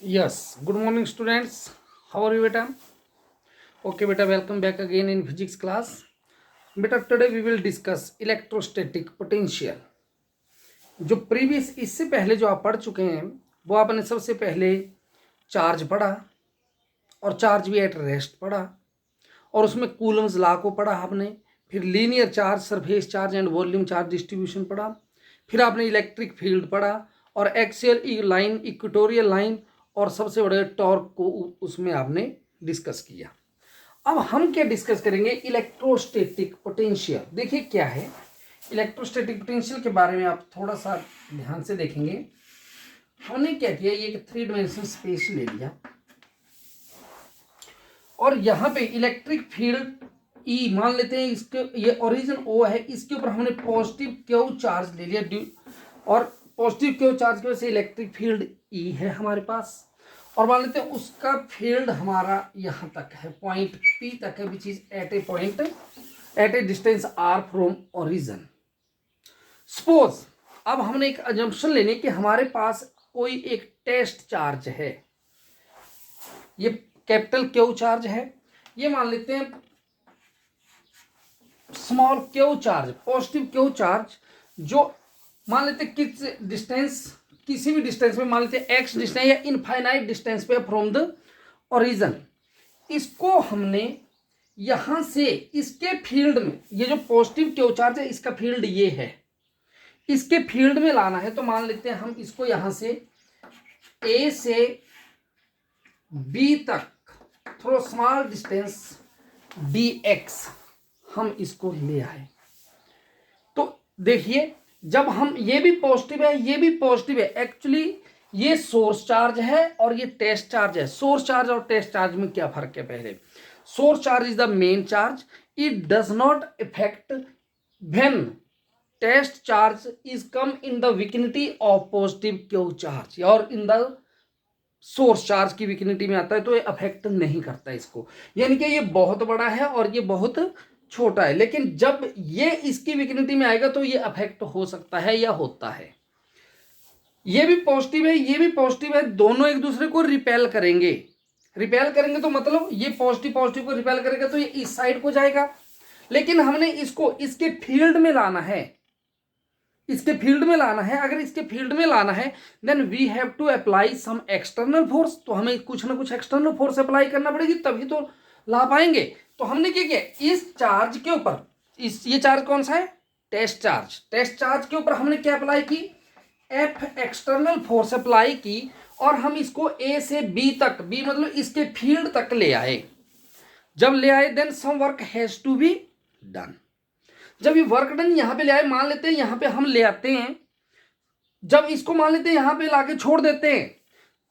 Yes, good morning students. How are you beta? Okay beta, welcome back again in physics class. Beta, today we will discuss electrostatic potential. जो previous इससे पहले जो आप पढ़ चुके हैं वो आपने सबसे पहले चार्ज पढ़ा और चार्ज भी एट रेस्ट पढ़ा और उसमें कूलम्स लॉ को पढ़ा आपने। फिर linear charge, surface charge and volume charge distribution पढ़ा। फिर आपने इलेक्ट्रिक फील्ड पढ़ा और एक्सियल लाइन, इक्वेटोरियल लाइन और सबसे बड़े टॉर्क को उसमें आपने डिस्कस किया। अब हम क्या डिस्कस करेंगे? Electrostatic potential. देखिए क्या है इलेक्ट्रोस्टैटिक पोटेंशियल के बारे में आप थोड़ा सा ध्यान से देखेंगे। हमने क्या किया, ये 3 डायमेंशनल स्पेस ले लिया और यहाँ पे इलेक्ट्रिक फील्ड ई मान लेते हैं, इसके ये ओरिजिन ओ है, इसके ऊपर हमने पॉजिटिव क्यू चार्ज ले लिया और पॉजिटिव क्यू चार्ज की वजह से इलेक्ट्रिक फील्ड ई है हमारे पास। और मान लेते हैं उसका फील्ड हमारा यहाँ तक है, पॉइंट पी तक है, which is at a distance R from origin. Suppose अब हमने एक अजम्पशन लेने कि हमारे पास कोई एक टेस्ट चार्ज है, ये कैपिटल क्यू चार्ज है, ये मान लेते हैं small Q charge, positive Q charge, जो मान लेते हैं किस डिस्टेंस, किसी भी डिस्टेंस में, मान लेते हैं एक्स डिस्टेंस या इनफाइनाइट डिस्टेंस पे फ्रॉम द ओरिजिन। इसको हमने यहां से इसके फील्ड में, ये जो पॉजिटिव क्यू चार्ज है इसका फील्ड ये है, इसके फील्ड में लाना है। तो मान लेते हैं हम इसको यहां से ए से बी तक through small distance D x हम इसको ले आए। तो देखिए जब हम, ये भी पॉजिटिव है ये भी पॉजिटिव है, एक्चुअली ये सोर्स चार्ज है और ये टेस्ट चार्ज है। सोर्स चार्ज और टेस्ट चार्ज में क्या फर्क है? पहले source charge is the main charge, it does not effect when test charge is come in the vicinity of positive Q charge, और इन द सोर्स चार्ज की विकिनिटी में आता है तो ये अफेक्ट नहीं करता इसको। यानी कि ये बहुत बड़ा है और ये बहुत छोटा है, लेकिन जब ये इसकी विकिनिटी में आएगा तो ये अफेक्ट हो सकता है या होता है। ये भी पॉजिटिव है ये भी पॉजिटिव है, दोनों एक दूसरे को रिपेल करेंगे। रिपेल करेंगे तो मतलब ये पॉजिटिव पॉजिटिव को रिपेल करेगा तो ये इस साइड को जाएगा, लेकिन हमने इसको इसके फील्ड में लाना है, इसके फील्ड में लाना है। अगर इसके फील्ड में लाना है then we have to apply some external force, तो हमें कुछ ना कुछ एक्सटर्नल फोर्स अप्लाई करना पड़ेगी तभी तो ला पाएंगे। तो हमने क्या किया, इस चार्ज के ऊपर, ये चार्ज कौन सा है? Test charge. टेस्ट चार्ज के ऊपर हमने क्या अप्लाई की? एफ एक्सटर्नल फोर्स अप्लाई की और हम इसको ए से बी तक, बी मतलब इसके फील्ड तक ले आए। जब ले आए then some work has to be done. जब ये वर्क डन यहां पे ले आए, मान लेते हैं यहां पे हम ले आते हैं, जब इसको मान लेते हैं यहां पे लाके छोड़ देते हैं,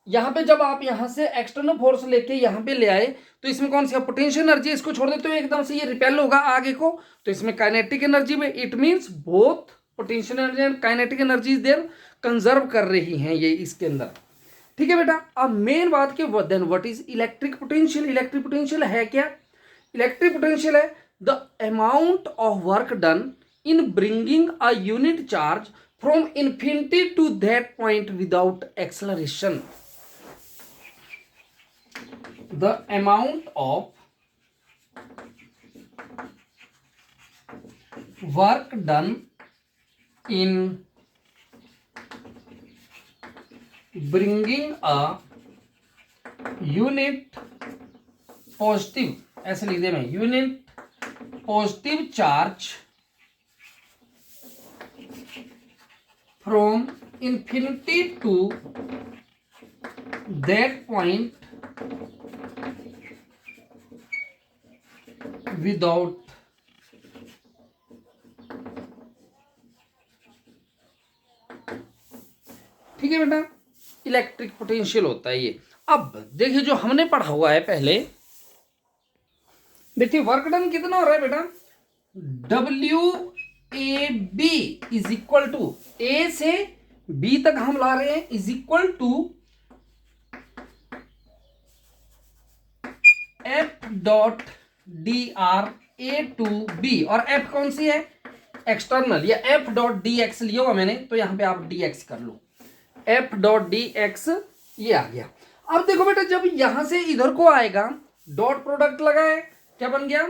यहां पे जब आप यहां से एक्सटर्नल फोर्स लेके यहां पे ले आए तो इसमें कौन सी पोटेंशियल एनर्जी, इसको छोड़ देते हो एकदम से ये रिपेल होगा आगे को, तो इसमें काइनेटिक एनर्जी में, it means both potential energy and kinetic energy there conserve कर रही हैं ये इसके अंदर। ठीक है बेटा। अब मेन बात के then what is electric potential. Electric potential है क्या? इलेक्ट्रिक पोटेंशियल है the amount of work done in bringing a unit charge from infinity to that point without acceleration. The amount of work done in bringing a unit positive, ऐसे लिख दे मैं, unit positive charge from infinity to that point without ठीक है बेटा, electric potential होता है ये। अब देखिए जो हमने पढ़ा हुआ है पहले, देखिए वर्क डन कितना हो रहा है बेटा, W A B is equal to, A से बी तक हम ला रहे हैं, is equal to F dot D R A to B, और एफ कौन सी है? एक्सटर्नल, या एफ डॉट डी एक्स लिया हुआ मैंने, तो यहां पे आप डी एक्स कर लो, एफ डॉट डी एक्स ये आ गया। अब देखो बेटा, जब यहां से इधर को आएगा, डॉट प्रोडक्ट लगाए, क्या बन गया,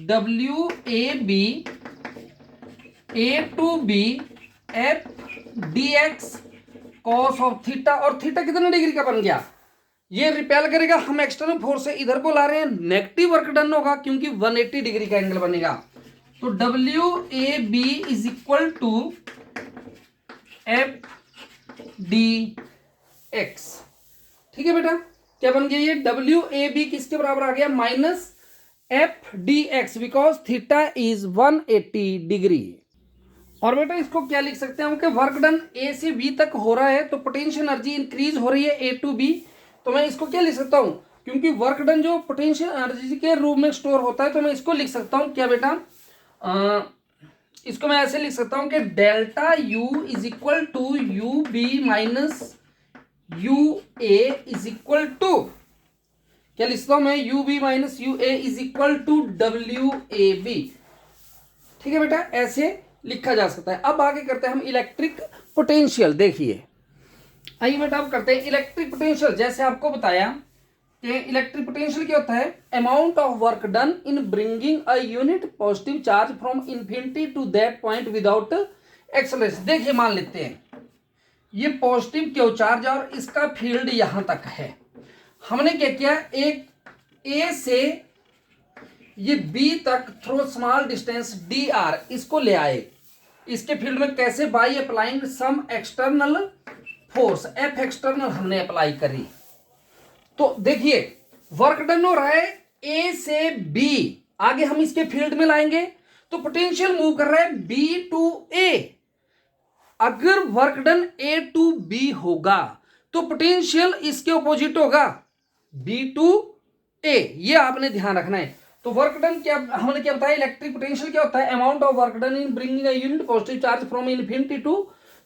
W A B A to B F D X cos of theta, और थीटा कितने डिग्री का बन गया, ये रिपेल करेगा, हम एक्सटर्नल फोर्स से इधर को ला रहे हैं, नेगेटिव वर्क डन होगा क्योंकि 180 डिग्री का एंगल बनेगा। तो W A B is equal to F D X. ठीक है बेटा, क्या बन गया ये, डब्ल्यू ए बी किसके बराबर आ गया, minus F D x, because theta is 180 degree. और बेटा इसको क्या लिख सकते हैं हम, कि वर्क डन ए से बी तक हो रहा है तो पोटेंशियल एनर्जी इंक्रीज हो रही है ए टू बी, तो मैं इसको क्या लिख सकता हूं, क्योंकि वर्क डन जो पोटेंशियल एनर्जी के रूप में स्टोर होता है, तो मैं इसको लिख सकता हूं क्या बेटा, इसको मैं ऐसे लिख सकता हूं कि delta U is equal to U B minus U A is equal to, क्या लिखता हूं मैं, U B minus U A is equal to W A B. ठीक है बेटा, ऐसे लिखा जा सकता है। अब आगे करते हैं हम इलेक्ट्रिक पोटेंशियल। देखिए आइए बेटा, अब करते हैं इलेक्ट्रिक पोटेंशियल। जैसे आपको बताया कि इलेक्ट्रिक पोटेंशियल क्या होता है, amount of work done in bringing a unit positive charge from infinity to that point without acceleration. देखिए मान लेते हैं ये पॉजिटिव क्यू चार्ज और इसका फील्ड यहां तक है, हमने क्या किया, एक ए से ये बी तक through small distance D R इसको ले आए, इसके फील्ड में कैसे, by applying some external force, F external हमने अप्लाई करी। तो देखिए वर्क डन हो रहा है ए से बी, आगे हम इसके फील्ड में लाएंगे तो पोटेंशियल मूव कर रहा है बी टू ए। अगर work done A to B होगा तो पोटेंशियल इसके ऑपोजिट होगा, बी टू ए, ये आपने ध्यान रखना है। तो वर्क डन क्या हमने क्या बताया, इलेक्ट्रिक पोटेंशियल क्या होता है, amount of work done in bringing a unit positive charge from infinity to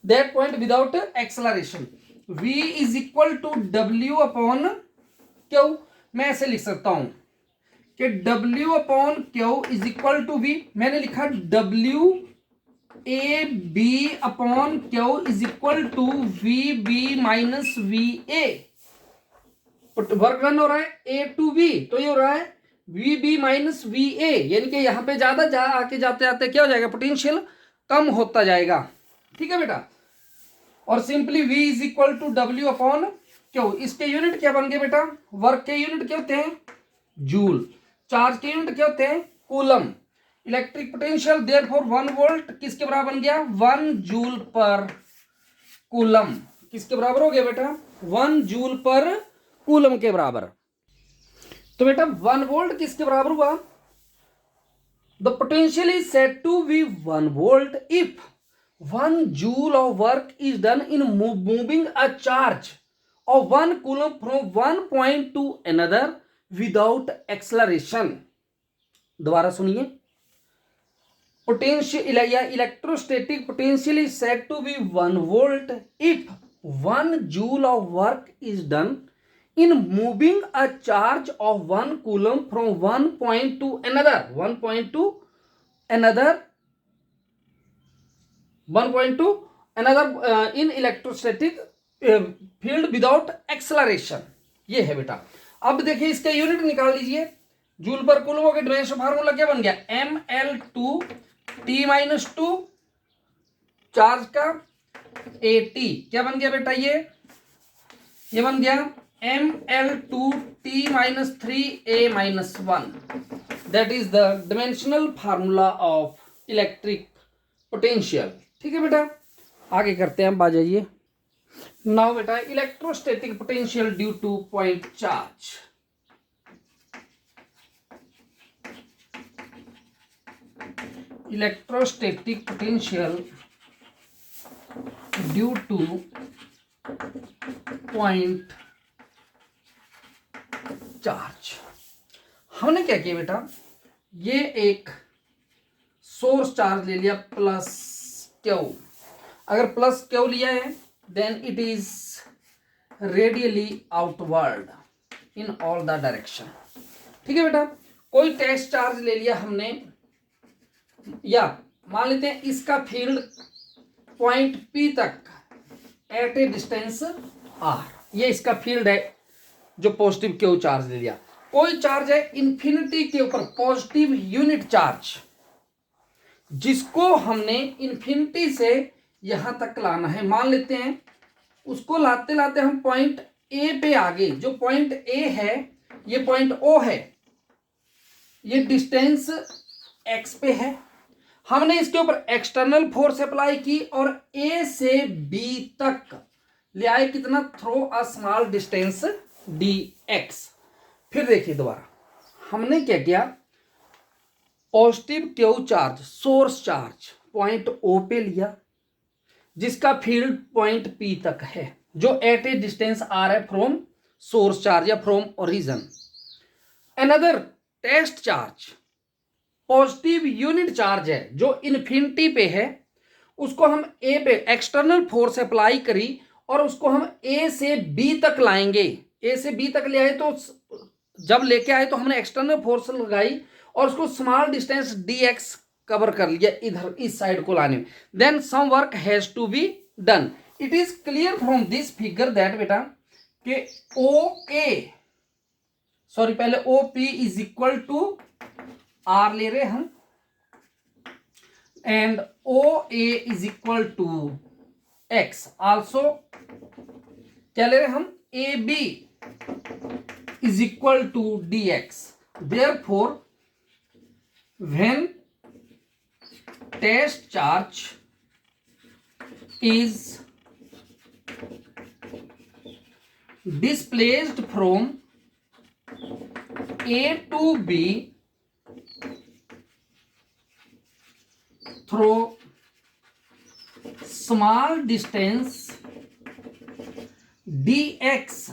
that point without acceleration. V is equal to W upon Q, मैं ऐसे लिख सकता हूं कि W upon Q is equal to V, मैंने लिखा W A B upon Q is equal to V B minus V A. Work done हो रहा है ए टू बी, तो ये हो रहा है V B minus V A, यानी कि यहां पे ज्यादा आके जाते आते क्या हो जाएगा, पोटेंशियल कम होता जाएगा। ठीक है बेटा, और simply V is equal to W upon Q. इसके यूनिट क्या बन गए बेटा, वर्क के यूनिट क्या होते हैं, जूल, चार्ज के यूनिट क्या होते हैं, coulomb. Electric potential therefore 1 volt किसके बराबर बन गया, 1 जूल पर कूलम। किसके बराबर हो गया बेटा, 1 जूल पर कूलम के बराबर। तो बेटा 1 वोल्ट किसके बराबर हुआ, the potential is said to be 1 volt if 1 joule of work is done in moving a charge of 1 coulomb from one point to another without acceleration। दोबारा सुनिए, पोटेंशियल या electrostatic potential is said to be 1 volt if 1 joule of work is done in moving a charge of 1 coulomb from one point to another, in electrostatic field without acceleration। ये है बेटा। अब देखिए इसका unit निकाल लीजिए, joule पर coulomb के डिमेंशन फार्मूला क्या बन गया, ml2 t minus two charge का at, क्या बन गया बेटा, ये बन गया ml2 t minus 3a minus 1, that is the dimensional formula of electric potential. ठीक है बेटा, आगे करते हैं, अब आ जाइए। नाउ बेटा electrostatic potential due two point charge. Electrostatic potential due two point charge. हमने क्या किया बेटा, ये एक सोर्स चार्ज ले लिया प्लस क्यू, अगर प्लस क्यू लिया है then it is radially outward in all the direction. ठीक है बेटा, कोई टेस्ट चार्ज ले लिया हमने, या मान लेते हैं इसका फील्ड पॉइंट P तक एट ए डिस्टेंस R, ये इसका फील्ड है, जो पॉजिटिव क्यू चार्ज ले लिया। कोई चार्ज है इन्फिनिटी के ऊपर पॉजिटिव यूनिट चार्ज, जिसको हमने इन्फिनिटी से यहां तक लाना है। मान लेते हैं उसको लाते लाते हम पॉइंट ए पे आ गए। जो पॉइंट ए है ये पॉइंट ओ है, ये डिस्टेंस एक्स पे है। हमने इसके ऊपर एक्सटर्नल फोर्स अप्लाई की और ए से बी तक ले आए कितना, through a small distance D X. फिर देखिए दोबारा हमने क्या किया, positive Q charge source charge point O पे लिया, जिसका फील्ड पॉइंट पी तक है, जो एट ए डिस्टेंस आर है फ्रॉम सोर्स चार्ज या from origin. Another test charge positive unit charge है जो इन्फिनिटी पे है, उसको हम ए पे एक्सटर्नल फोर्स अप्लाई करी और उसको हम ए से बी तक लाएंगे। ए से बी तक ले आए तो जब लेके आए तो हमने एक्सटर्नल फोर्स लगाई और उसको small distance D X cover कर लिया इधर इस साइड को लाने में। Then some work has to be done. It is clear from this figure that बेटा कि ओ ए सॉरी पहले O P is equal to R ले रहे हम and O A is equal to X. Also क्या ले रहे हम, A B is equal to D X. Therefore when test charge is displaced from A to B through small distance dx,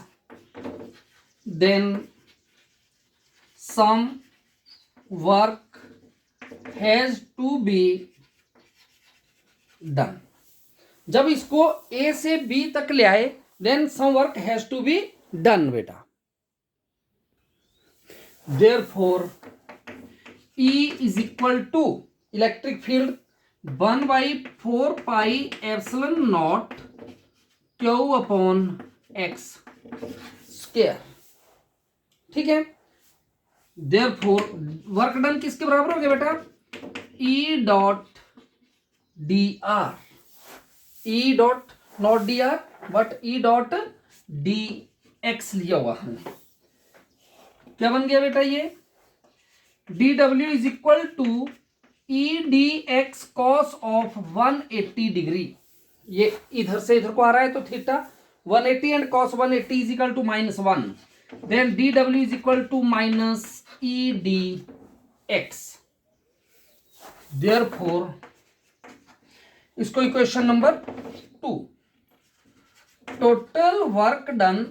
then some work has to be done। जब इसको ए से B तक ले आए then some work has to be done बेटा। Therefore E is equal to electric field 1/4πε0 Q upon X square. ठीक है, therefore work done किसके बराबर हो गया बेटा, E dot D R. E dot not D R but E dot D X लिया हुआ हमने। क्या बन गया बेटा, ये D W is equal to E D X cos of 180 degree. ये इधर से इधर को आ रहा है तो theta 180 and cos 180 is equal to -1। Then D W is equal to minus E D X. Therefore इसको equation number 2, total work done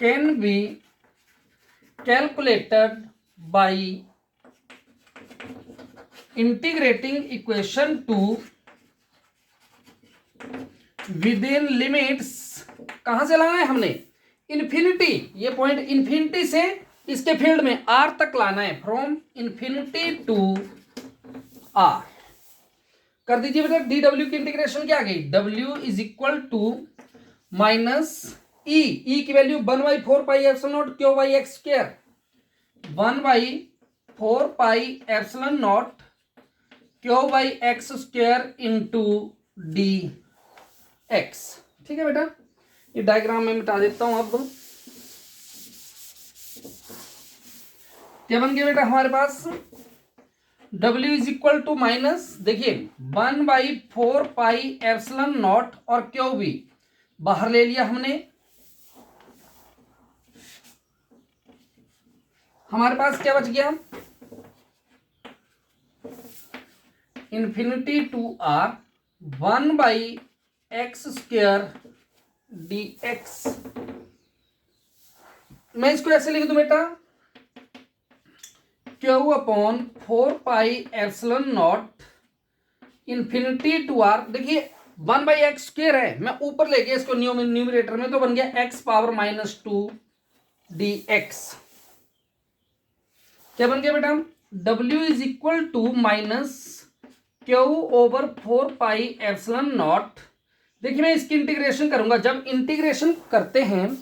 can be calculated by integrating equation 2 with in limits. कहां से लाना है हमने, infinity. ये point infinity से इसके field में आर तक लाना है, फ्रॉम इन्फिनिटी टू आर। कर दीजिए बेटा, डी डब्ल्यू की इंटीग्रेशन क्या आ गई, W is equal to minus E की value 1/4πε0 Q by X square, 1/4πε0 Q by X square into D X. ठीक है बेटा, ये डायग्राम में मिटा देता हूं। अब क्या बन गया बेटा हमारे पास, W is equal to minus, देखिए 1/4πε0 और क्यू भी बाहर ले लिया हमने। हमारे पास क्या बच गया, infinity to R 1/x square dx। मैं इसको ऐसे लिख दूं बेटा, Q upon 4πε0 infinity to R. देखिए 1/x स्क्वायर है, मैं ऊपर ले गया इसको न्यूमरेटर में, तो बन गया x पावर -2 dx। क्या बन गया बेटा, W is equal to minus Q over 4πε0 देखिए मैं इसकी इंटीग्रेशन करूंगा, जब इंटीग्रेशन करते हैं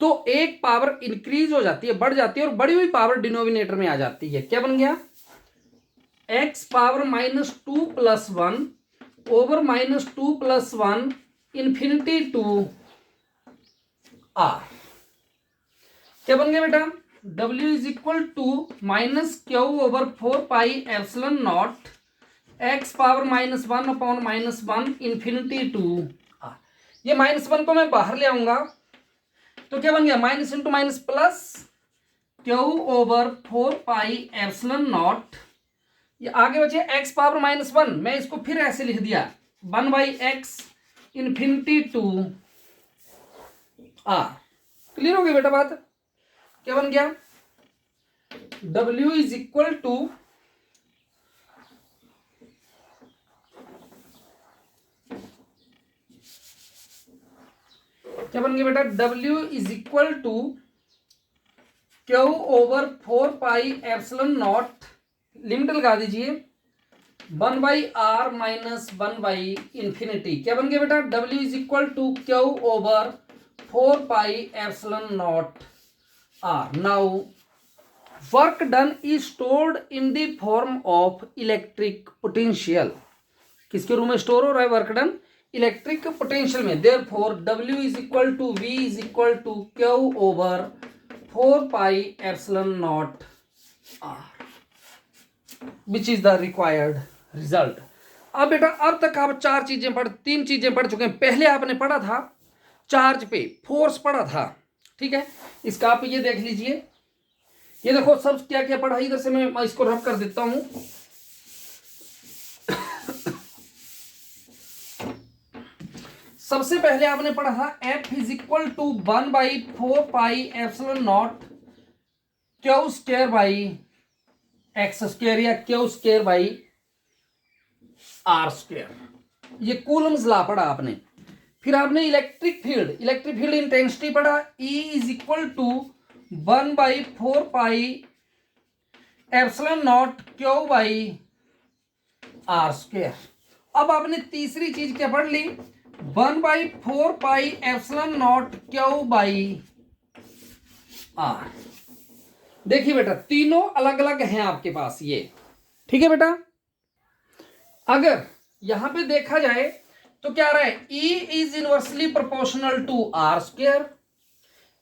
तो एक पावर इंक्रीज हो जाती है, बढ़ जाती है, और बढ़ी हुई पावर डिनोमिनेटर में आ जाती है। क्या बन गया? x power -2 + 1 over -2 + 1 infinity to r। क्या बन गया बेटा? w is equal to -q/4πε0 x power -1/-1 infinity to r। ये -1 को मैं बाहर ले आऊंगा तो क्या बन गया? Minus into minus plus q/4πε0। ये आगे बचे x पावर -1, मैं इसको फिर ऐसे लिख दिया 1/x infinity to r। Clear हो गई बेटा बात? क्या बन गया? w इज इक्वल टू क्या बन गया बेटा? w is equal to q/4πε0, limit लगा दीजिए 1/r - 1/∞। क्या बन गया बेटा? w is equal to q/4πε0 r। Now work done is stored in the form of electric potential. किसके रूप में स्टोर हो रहा है वर्क डन? इलेक्ट्रिक पोटेंशियल में। Therefore w is equal to v is equal to q/4πε0 r, which is the required result. अब बेटा अब तक आप तीन चीजें पढ़ चुके हैं। पहले आपने पढ़ा था चार्ज पे फोर्स पढ़ा था, ठीक है। इसका आप ये देख लीजिए, ये देखो सब क्या क्या पढ़ा। इधर से मैं इसको रब कर देता हूं। सबसे पहले आपने पढ़ा था F is equal to 1/4πε0 q² या q²/r²। ये कूलम्स लॉ पढ़ा आपने। फिर आपने इलेक्ट्रिक फील्ड इंटेंसिटी पढ़ा। E is equal to 1/4πε0 q/r²। अब आपने तीसरी चीज क्या पढ़ ली? 1/4πε0 q/r। देखिए बेटा तीनों अलग अलग हैं आपके पास ये, ठीक है बेटा। अगर यहां पे देखा जाए तो क्या आ रहा है? E is inversely proportional to r²,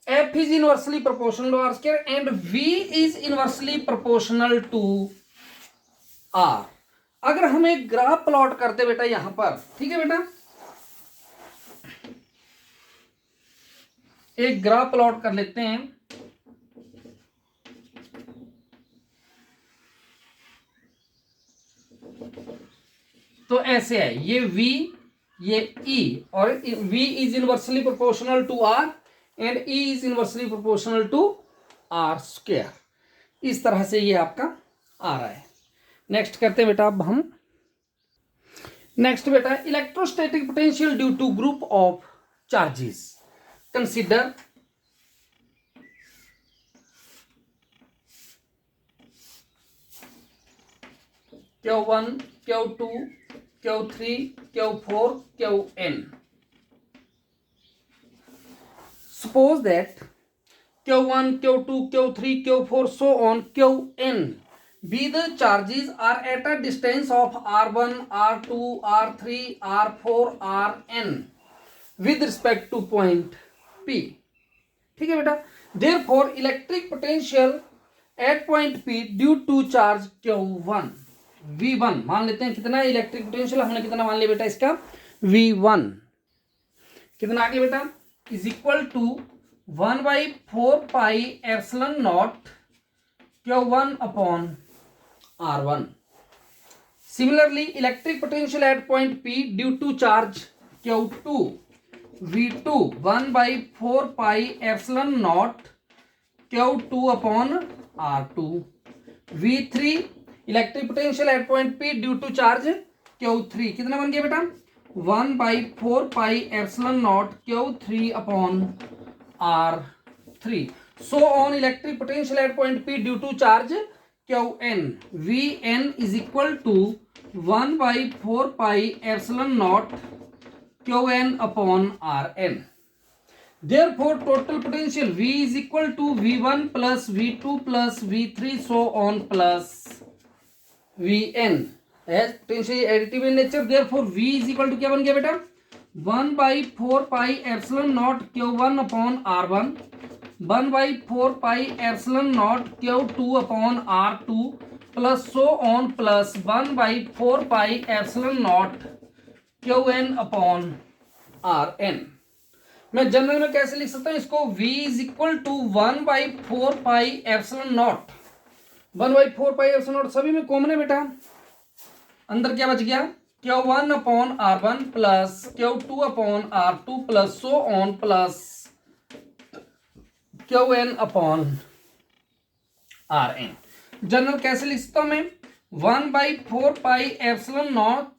F is inversely proportional to r² and V is inversely proportional to r। अगर हम एक ग्राफ प्लॉट करते बेटा यहां पर, ठीक है बेटा, एक ग्राफ प्लॉट कर लेते हैं। तो ऐसे है, ये V, ये E, और V is inversely proportional to R and E is inversely proportional to R²। इस तरह से ये आपका आ रहा है। नेक्स्ट करते हैं बेटा अब हम। नेक्स्ट बेटा electrostatic potential due to group of charges. Consider Q1, Q2, Q3, Q4, Qn। Suppose that Q1, Q2, Q3, Q4, so on Qn be the charges are at a distance of R1, R2, R3, R4, Rn with respect to point P। ठीक है बेटा। Therefore electric potential at point P due to charge Q1 V1 मान लेते हैं। कितना electric potential हमने कितना मान लिया बेटा इसका? V1 कितना आगे बेटा? Is equal to 1/4πε0 Q1/R1। Similarly electric potential at point P due to charge Q2 V2 1/4πε0 Q2/R2। V3 electric potential at point P due to charge Q3 कितना बन गया बेटा? 1/4πε0 Q3/R3। So on electric potential at point P due to charge Qn Vn is equal to 1/4πε0 Q N upon R N. Therefore, total potential V is equal to V1 plus V2 plus V3 so on plus Vn। As potential additive in nature, therefore V is equal to क्या बन गया बेटा 1/4 pi epsilon naught Q1 upon R1, 1/4 pi epsilon naught Q2 upon R2 plus so on plus 1/4 pi epsilon naught Qn upon Rn। मैं general में कैसे लिख सकता हूं इसको, V is equal to 1/4 pi epsilon naught, 1/4 pi epsilon naught सभी में common है बेटा, अंदर क्या बच गया Q1 upon R1 plus Q2 upon R2 plus so on plus Qn upon Rn। General कैसे लिख सकता हूं मैं 1/4 pi epsilon naught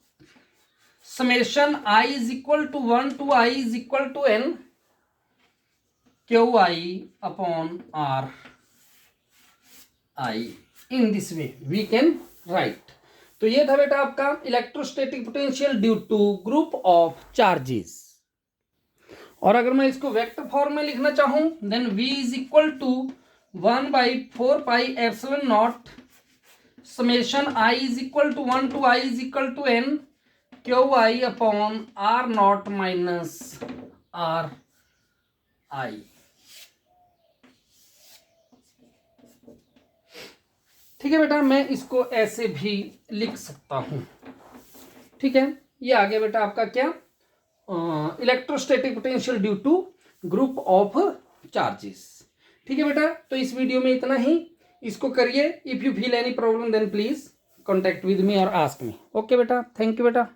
summation I is equal to 1 to I is equal to n QI upon RI। in this way we can write। तो ये था बेटा आपका electrostatic potential due to group of charges. और अगर मैं इसको वेक्टर फॉर्म में लिखना चाहूं then V is equal to 1/4 pi epsilon naught summation I is equal to 1 to I is equal to n QI upon R naught minus RI। ठीक है बेटा, मैं इसको ऐसे भी लिख सकता हूं। ठीक है, ये आ गया बेटा आपका क्या electrostatic potential due to group of charges. ठीक है बेटा, तो इस वीडियो में इतना ही, इसको करिए। If you feel any problem then please contact with me और आस्क मी। ओके बेटा, थैंक यू बेटा।